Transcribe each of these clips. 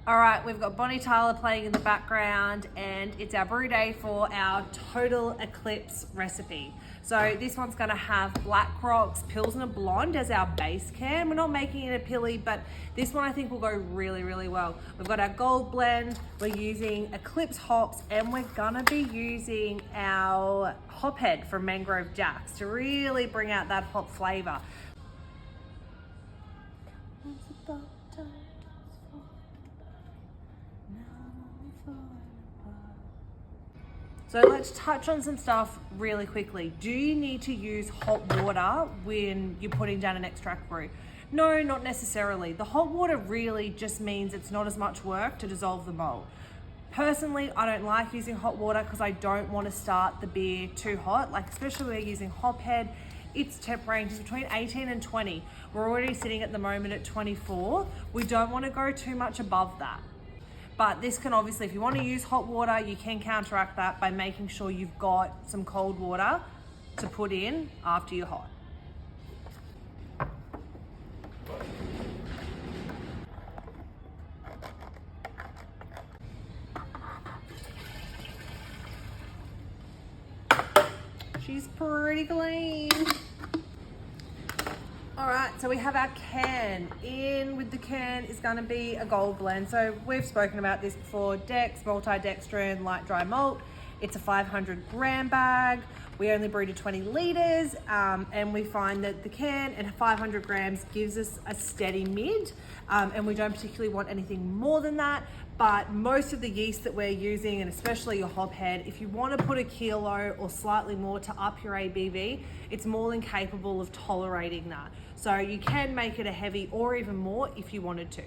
All right, we've got Bonnie Tyler playing in the background, and it's our brew day for our total Eclipse recipe. So this one's gonna have Black Rock's Pilsner Blonde as our base can. We're not making it a pilly, but this one I think will go really, really well. We've got our gold blend, we're using Eclipse hops, and we're gonna be using our hop head from Mangrove Jacks to really bring out that hop flavor. So let's touch on some stuff really quickly. Do you need to use hot water when you're putting down an extract brew? No, not necessarily. The hot water really just means it's not as much work to dissolve the malt. Personally, I don't like using hot water because I don't want to start the beer too hot, like especially when we're using hop head. Its temp range is between 18 and 20. We're already sitting at the moment at 24. We don't want to go too much above that. But this can obviously, if you want to use hot water, you can counteract that by making sure you've got some cold water to put in after you're hot. She's pretty clean. All right, so we have our can. In with the can is gonna be a gold blend. So we've spoken about this before, Dex, multi-dextrin, light dry malt. It's a 500 gram bag. We only brew to 20 liters, and we find that the can and 500 grams gives us a steady mid, and we don't particularly want anything more than that. But most of the yeast that we're using, and especially your hop head, if you want to put a kilo or slightly more to up your ABV, it's more than capable of tolerating that. So you can make it a heavy or even more if you wanted to.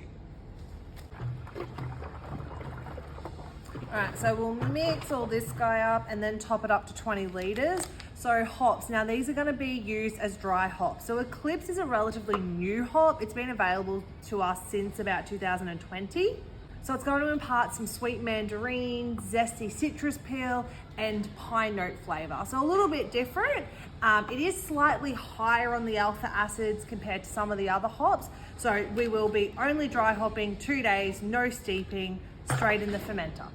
All right, so we'll mix all this guy up and then top it up to 20 liters. So hops, now these are gonna be used as dry hops. So Eclipse is a relatively new hop. It's been available to us since about 2020. So it's going to impart some sweet mandarin, zesty citrus peel, and pine note flavor. So a little bit different. It is slightly higher on the alpha acids compared to some of the other hops. So we will be only dry hopping 2 days, no steeping, straight in the fermenter.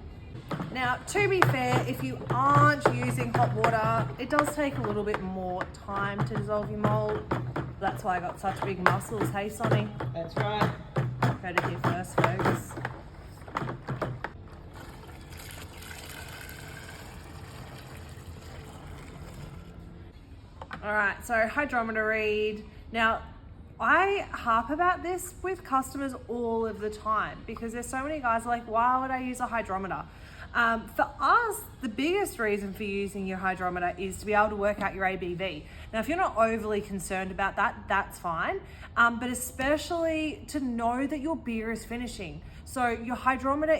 Now, to be fair, if you aren't using hot water, it does take a little bit more time to dissolve your malt. That's why I got such big muscles, hey Sonny? That's right. Heard it here first, folks. All right, so hydrometer read. Now, I harp about this with customers all of the time because there's so many guys like, why would I use a hydrometer? For us, the biggest reason for using your hydrometer is to be able to work out your ABV. Now, if you're not overly concerned about that, that's fine, but especially to know that your beer is finishing. So your hydrometer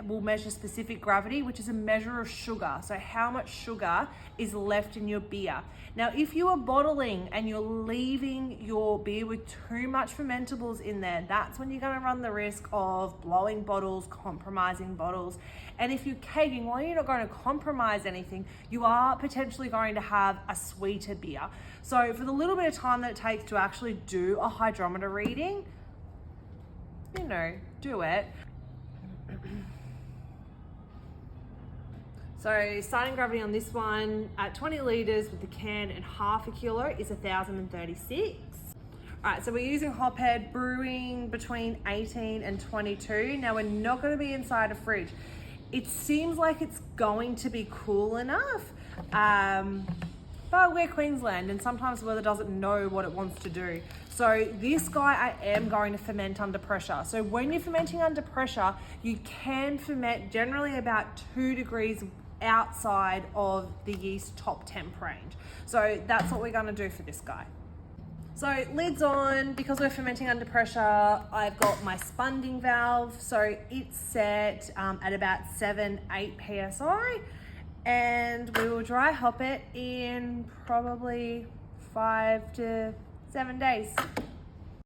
will measure specific gravity, which is a measure of sugar. So how much sugar is left in your beer. Now, if you are bottling and you're leaving your beer with too much fermentables in there, that's when you're gonna run the risk of blowing bottles, compromising bottles. And if you're kegging, well, you're not going to compromise anything. You are potentially going to have a sweeter beer. So for the little bit of time that it takes to actually do a hydrometer reading, you know, do it. So starting gravity on this one at 20 liters with the can and half a kilo is 1,036. All right, so we're using hop head, brewing between 18 and 22. Now we're not going to be inside a fridge. It seems like it's going to be cool enough, but we're Queensland and sometimes the weather doesn't know what it wants to do. So this guy I am going to ferment under pressure. So when you're fermenting under pressure, you can ferment generally about 2 degrees outside of the yeast top temp range. So that's what we're gonna do for this guy. So lids on, because we're fermenting under pressure, I've got my spunding valve. So it's set at about 7-8 PSI, and we will dry hop it in probably 5 to 7 days.